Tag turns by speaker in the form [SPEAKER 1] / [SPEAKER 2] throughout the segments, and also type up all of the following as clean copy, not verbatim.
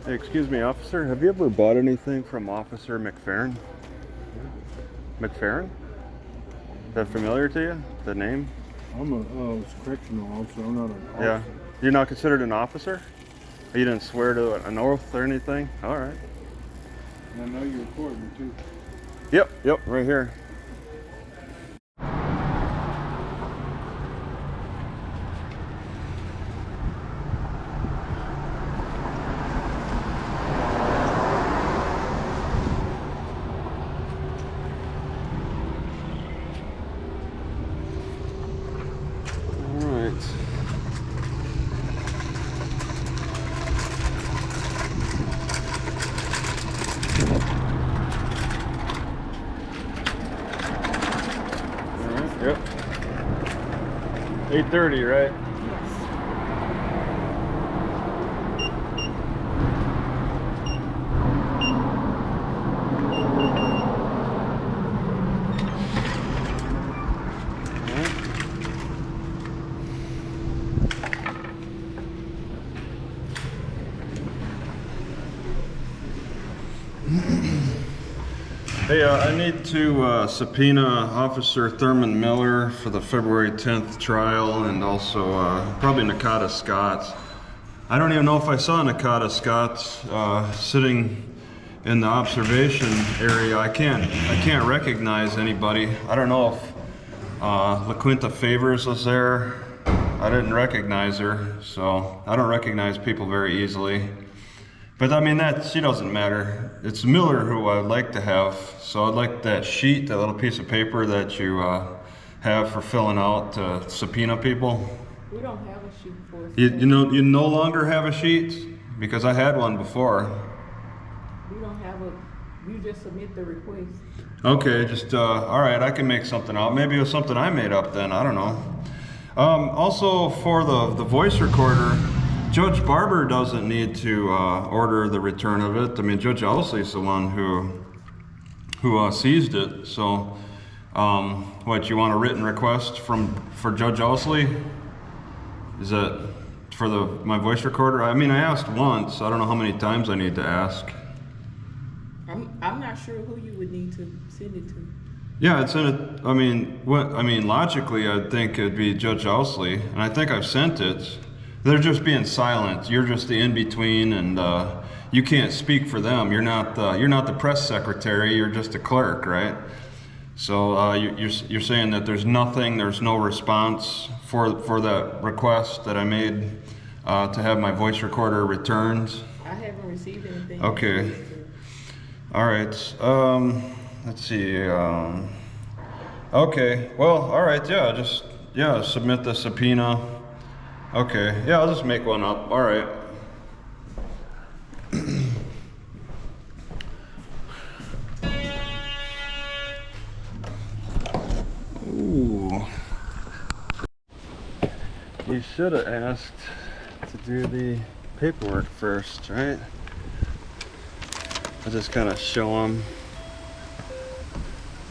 [SPEAKER 1] Hey, excuse me, officer. Have you ever bought anything from Officer McFerrin? McFerrin? Is that familiar to you? The name?
[SPEAKER 2] I'm a correctional officer. I'm not an officer.
[SPEAKER 1] Yeah. You're not considered an officer? You didn't swear to an oath or anything? All right.
[SPEAKER 2] And I know you're recording too.
[SPEAKER 1] Yep, right here. Yep. 8:30, right? Hey, I need to subpoena Officer Thurman Miller for the February 10th trial, and also probably Nakata Scott. I don't even know if I saw Nakata Scott sitting in the observation area. I can't recognize anybody. I don't know if LaQuinta Favors was there. I didn't recognize her, so I don't recognize people very easily. But I mean, she doesn't matter. It's Miller who I'd like to have. So I'd like that sheet, that little piece of paper that you have for filling out to subpoena people.
[SPEAKER 3] We don't have a sheet for us.
[SPEAKER 1] You no longer have a sheet? Because I had one before.
[SPEAKER 3] We don't have you just submit the request.
[SPEAKER 1] Okay, just, all right, I can make something out. Maybe it was something I made up then, I don't know. Also for the voice recorder, Judge Barber doesn't need to order the return of it. I mean, Judge Owsley's the one who seized it. So, what, you want a written request for Judge Owsley? Is that for my voice recorder? I mean, I asked once. I don't know how many times I need to ask.
[SPEAKER 3] I'm not sure who you would need to send it to.
[SPEAKER 1] Yeah, it's in it. I mean, logically, I'd think it'd be Judge Owsley, and I think I've sent it. They're just being silent. You're just the in-between, and you can't speak for them. You're not the press secretary. You're just a clerk, right? So you're saying that there's no response for that request that I made to have my voice recorder returned.
[SPEAKER 3] I haven't received anything.
[SPEAKER 1] Okay. All right. Let's see. Okay. Well. All right. Yeah. Submit the subpoena. Okay, yeah, I'll just make one up. All right. Ooh. You should have asked to do the paperwork first, right? I'll just kind of show them.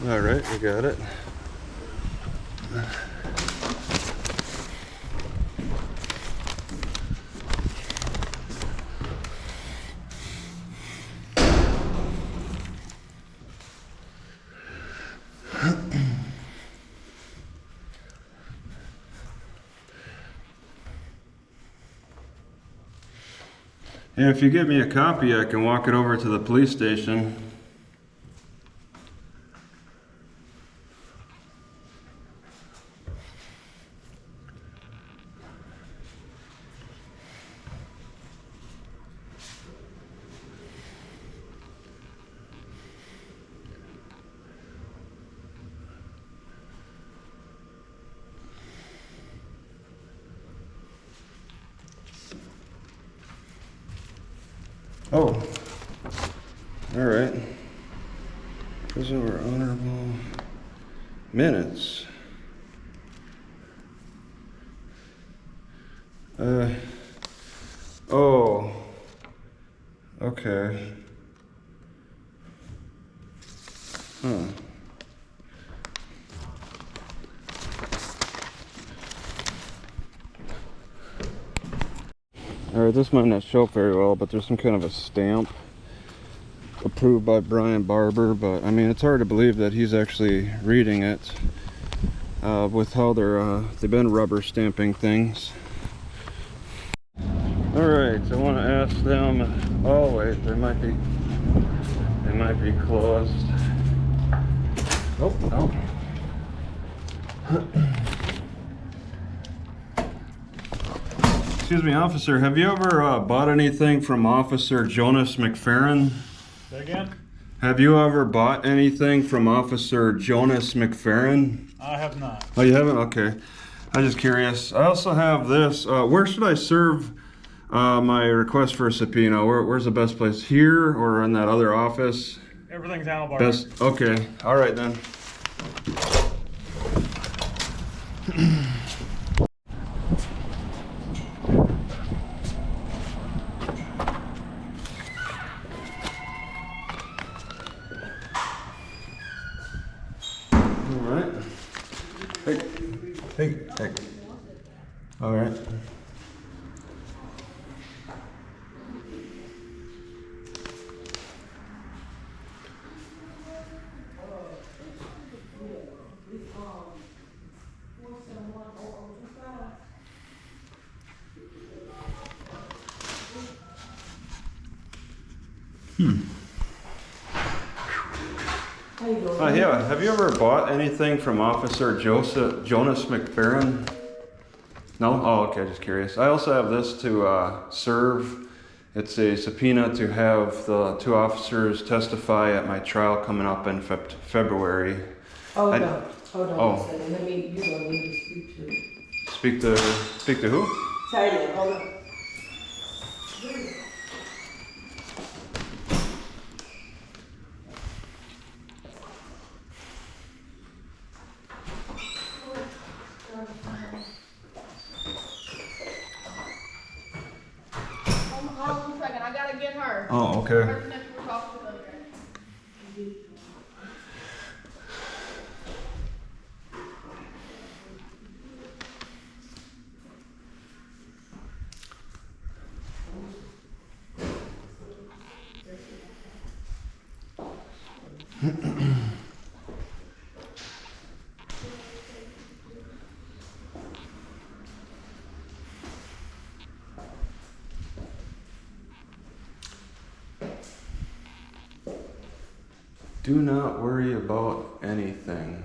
[SPEAKER 1] All right, we got it. And if you give me a copy, I can walk it over to the police station. Oh, all right. Prison or honorable minutes. Oh, okay. Huh. Alright, this might not show up very well, but there's some kind of a stamp approved by Brian Barber, but I mean, it's hard to believe that he's actually reading it with how they've been rubber stamping things. Alright, so I want to ask them. Oh wait, they might be closed. Oh, no. Excuse me, officer, have you ever bought anything from Officer Jonas McFerrin?
[SPEAKER 4] Say again?
[SPEAKER 1] Have you ever bought anything from Officer Jonas McFerrin?
[SPEAKER 4] I have not.
[SPEAKER 1] Oh, you haven't? Okay. I'm just curious. I also have this. Where should I serve my request for a subpoena? Where's the best place? Here or in that other office?
[SPEAKER 4] Everything's handlebar.
[SPEAKER 1] Best. Okay. All right then. All right. Hey. All right. Yeah, have you ever bought anything from Officer Jonas McFerrin? No? Oh, okay, just curious. I also have this to serve. It's a subpoena to have the two officers testify at my trial coming up in February.
[SPEAKER 5] Hold on
[SPEAKER 1] Oh.
[SPEAKER 5] a second. You're gonna need to
[SPEAKER 1] Speak to who?
[SPEAKER 5] Taylor, hold on.
[SPEAKER 3] Hold on a second, I gotta get her.
[SPEAKER 1] Oh, okay.
[SPEAKER 3] Person that you were talking to the other day.
[SPEAKER 1] Do not worry about anything.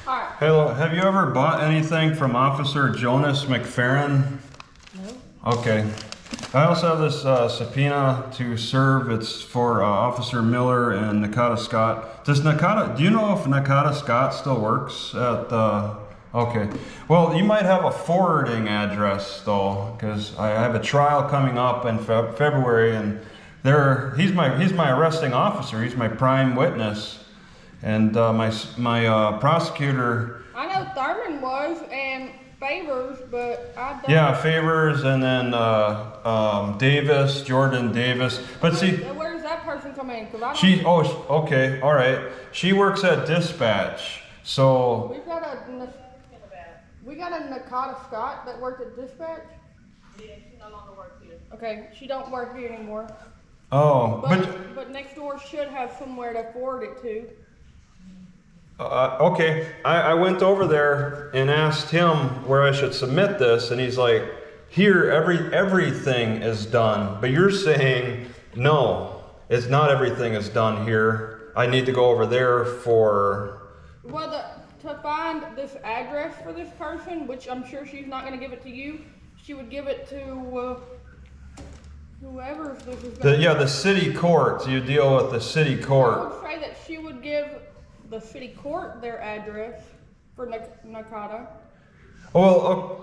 [SPEAKER 3] Alright.
[SPEAKER 1] Hello, have you ever bought anything from Officer Jonas McFerrin?
[SPEAKER 3] No.
[SPEAKER 1] Okay. I also have this subpoena to serve. It's for Officer Miller and Nakata Scott. Do you know if Nakata Scott still works at the... Okay. Well, you might have a forwarding address though, because I have a trial coming up in February, and he's my arresting officer. He's my prime witness. And my prosecutor...
[SPEAKER 3] I know Thurman was, and Favors, but I don't...
[SPEAKER 1] Yeah, Favors, and then Davis, Jordan Davis. But see...
[SPEAKER 3] Where does that person come in? 'Cause I don't...
[SPEAKER 1] Okay, all right. She works at dispatch, so...
[SPEAKER 3] We got a Nakata Scott that worked at dispatch? Yeah, she no longer works here. Okay, she don't work here anymore.
[SPEAKER 1] Oh,
[SPEAKER 3] But next door should have somewhere to forward it to.
[SPEAKER 1] Okay, I went over there and asked him where I should submit this, and he's like, here, everything is done. But you're saying, no, it's not everything is done here. I need to go over there for...
[SPEAKER 3] Well, to find this address for this person, which I'm sure she's not going to give it to you, she would give it to whoever this is going to...
[SPEAKER 1] the city court. You deal with the city
[SPEAKER 3] I
[SPEAKER 1] court.
[SPEAKER 3] would say that she would give the city court their address for Nakata.
[SPEAKER 1] Well,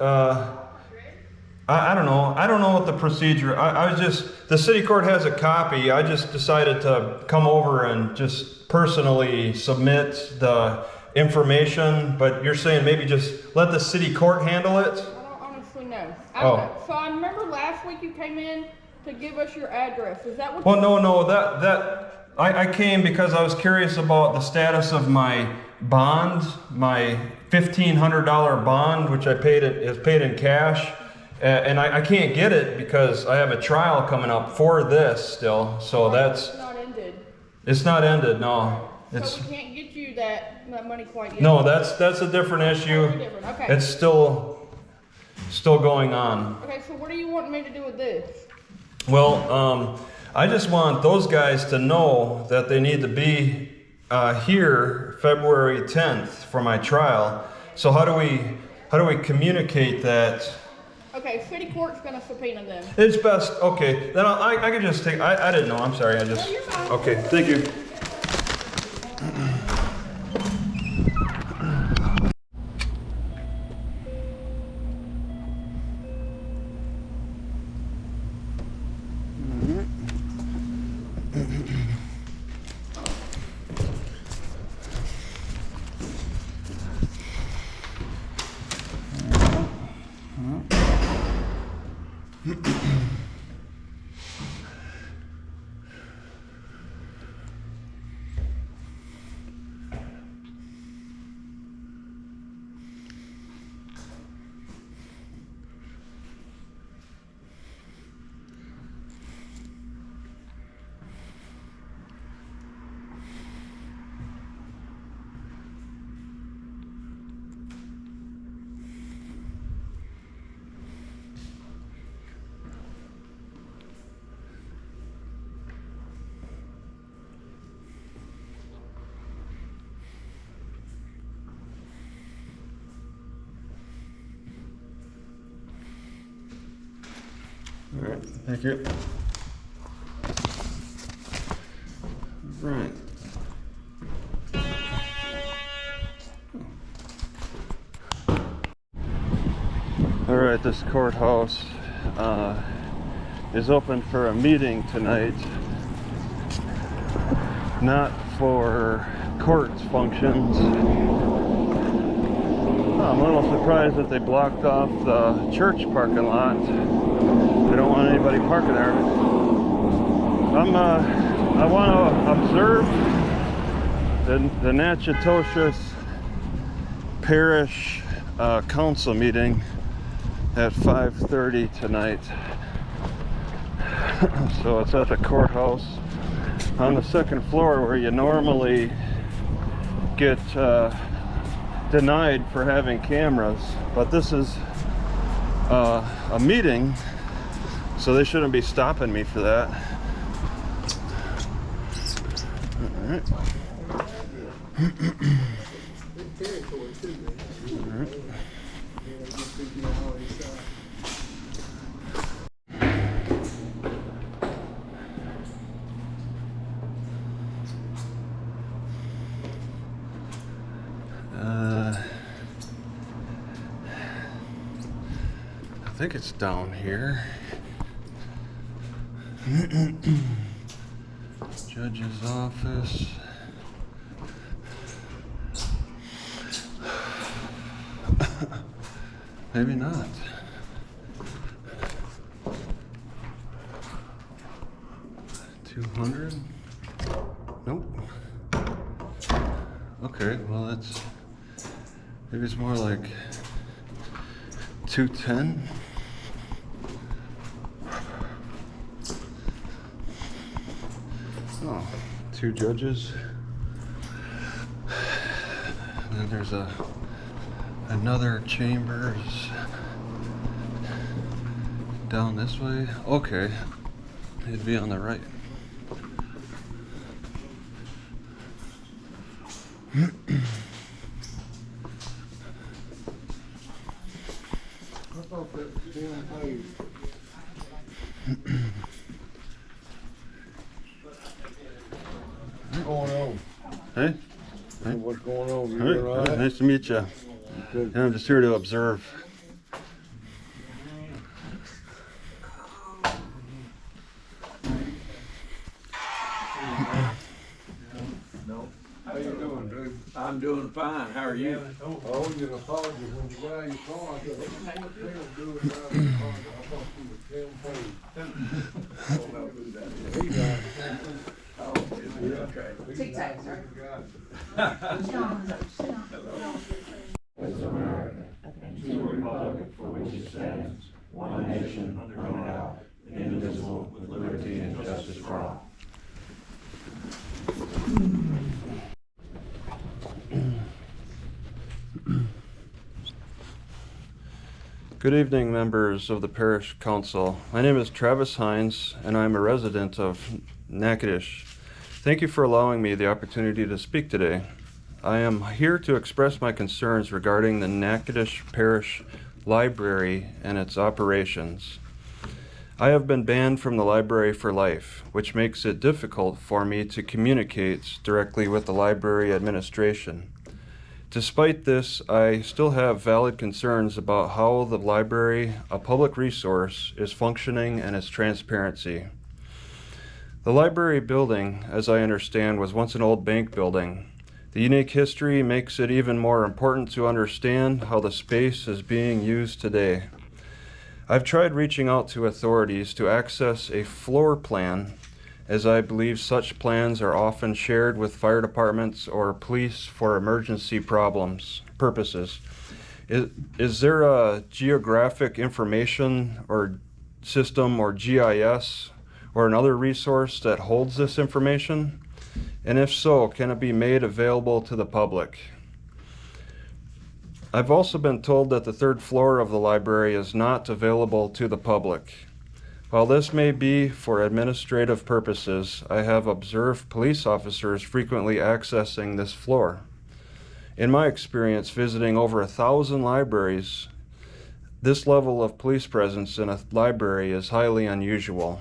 [SPEAKER 1] I don't know. I don't know what the procedure. I was just, the city court has a copy. I just decided to come over and just personally submit the information. But you're saying maybe just let the city court handle it?
[SPEAKER 3] I don't honestly know.
[SPEAKER 1] Oh.
[SPEAKER 3] So I remember last week you came in to give us your address. Is that what?
[SPEAKER 1] Well, no. I came because I was curious about the status of my bond, my $1,500 bond, which is paid in cash. And I can't get it because I have a trial coming up for this still. So that's.
[SPEAKER 3] It's not ended.
[SPEAKER 1] It's not ended, no.
[SPEAKER 3] So we can't get you that money quite yet.
[SPEAKER 1] No, that's a different issue.
[SPEAKER 3] Totally different. Okay.
[SPEAKER 1] It's still going on.
[SPEAKER 3] Okay, so what do you want me to do with this?
[SPEAKER 1] Well, I just want those guys to know that they need to be here February 10th for my trial. So how do we communicate that?
[SPEAKER 3] Okay, city court's gonna subpoena them.
[SPEAKER 1] It's best. Okay, then I can just take. I didn't know. I'm sorry. I just.
[SPEAKER 3] No, you're fine.
[SPEAKER 1] Okay, thank you. All right, thank you. Right. All right, this courthouse is open for a meeting tonight, not for court functions. I'm a little surprised that they blocked off the church parking lot. They don't want anybody parking there. I want to observe the Natchitoches Parish council meeting at 5:30 tonight. So it's at the courthouse on the second floor where you normally get denied for having cameras, but this is a meeting, so they shouldn't be stopping me for that. All right. All right. I think it's down here. Judge's office. Maybe not. $200? Nope. Okay, well that's, maybe it's more like $210. Oh, 2 judges. And then there's another chambers down this way. Okay, it'd be on the right.
[SPEAKER 2] What's going on?
[SPEAKER 1] Hey? Hey?
[SPEAKER 2] What's going on? You
[SPEAKER 1] Hey,
[SPEAKER 2] all right?
[SPEAKER 1] nice to meet you.
[SPEAKER 2] Good.
[SPEAKER 1] Yeah, I'm just here to observe.
[SPEAKER 2] How you doing, dude?
[SPEAKER 6] I'm doing fine. How are you?
[SPEAKER 2] Oh, you apologize when you got out of your car. I said, what the hell doing out of your car? I thought you were Tim Payne. He got it.
[SPEAKER 6] Okay.
[SPEAKER 5] Tic Tacs, right?
[SPEAKER 1] Good evening, members of the Parish Council. My name is Travis Hines, and I'm a resident of Natchitoches. Thank you for allowing me the opportunity to speak today. I am here to express my concerns regarding the Natchitoches Parish Library and its operations. I have been banned from the library for life, which makes it difficult for me to communicate directly with the library administration. Despite this, I still have valid concerns about how the library, a public resource, is functioning and its transparency. The library building, as I understand, was once an old bank building. The unique history makes it even more important to understand how the space is being used today. I've tried reaching out to authorities to access a floor plan, as I believe such plans are often shared with fire departments or police for emergency purposes. Is there a geographic information or system or GIS or another resource that holds this information? And if so, can it be made available to the public? I've also been told that the third floor of the library is not available to the public. While this may be for administrative purposes, I have observed police officers frequently accessing this floor. In my experience visiting over 1,000 libraries, this level of police presence in a library is highly unusual.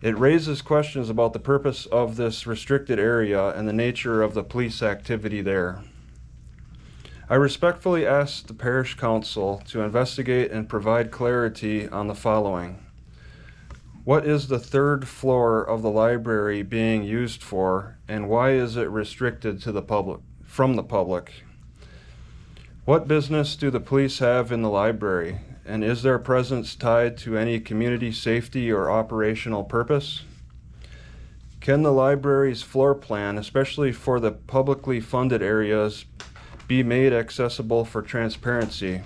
[SPEAKER 1] It raises questions about the purpose of this restricted area and the nature of the police activity there. I respectfully ask the Parish Council to investigate and provide clarity on the following. What is the third floor of the library being used for, and why is it restricted to the public, from the public? What business do the police have in the library, and is their presence tied to any community safety or operational purpose? Can the library's floor plan, especially for the publicly funded areas, be made accessible for transparency?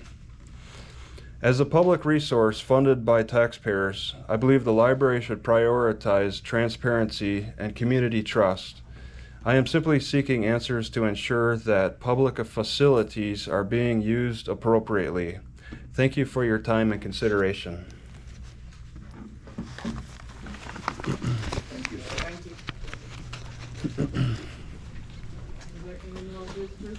[SPEAKER 1] As a public resource funded by taxpayers, I believe the library should prioritize transparency and community trust. I am simply seeking answers to ensure that public facilities are being used appropriately. Thank you for your time and consideration.
[SPEAKER 3] Is there any more visitors?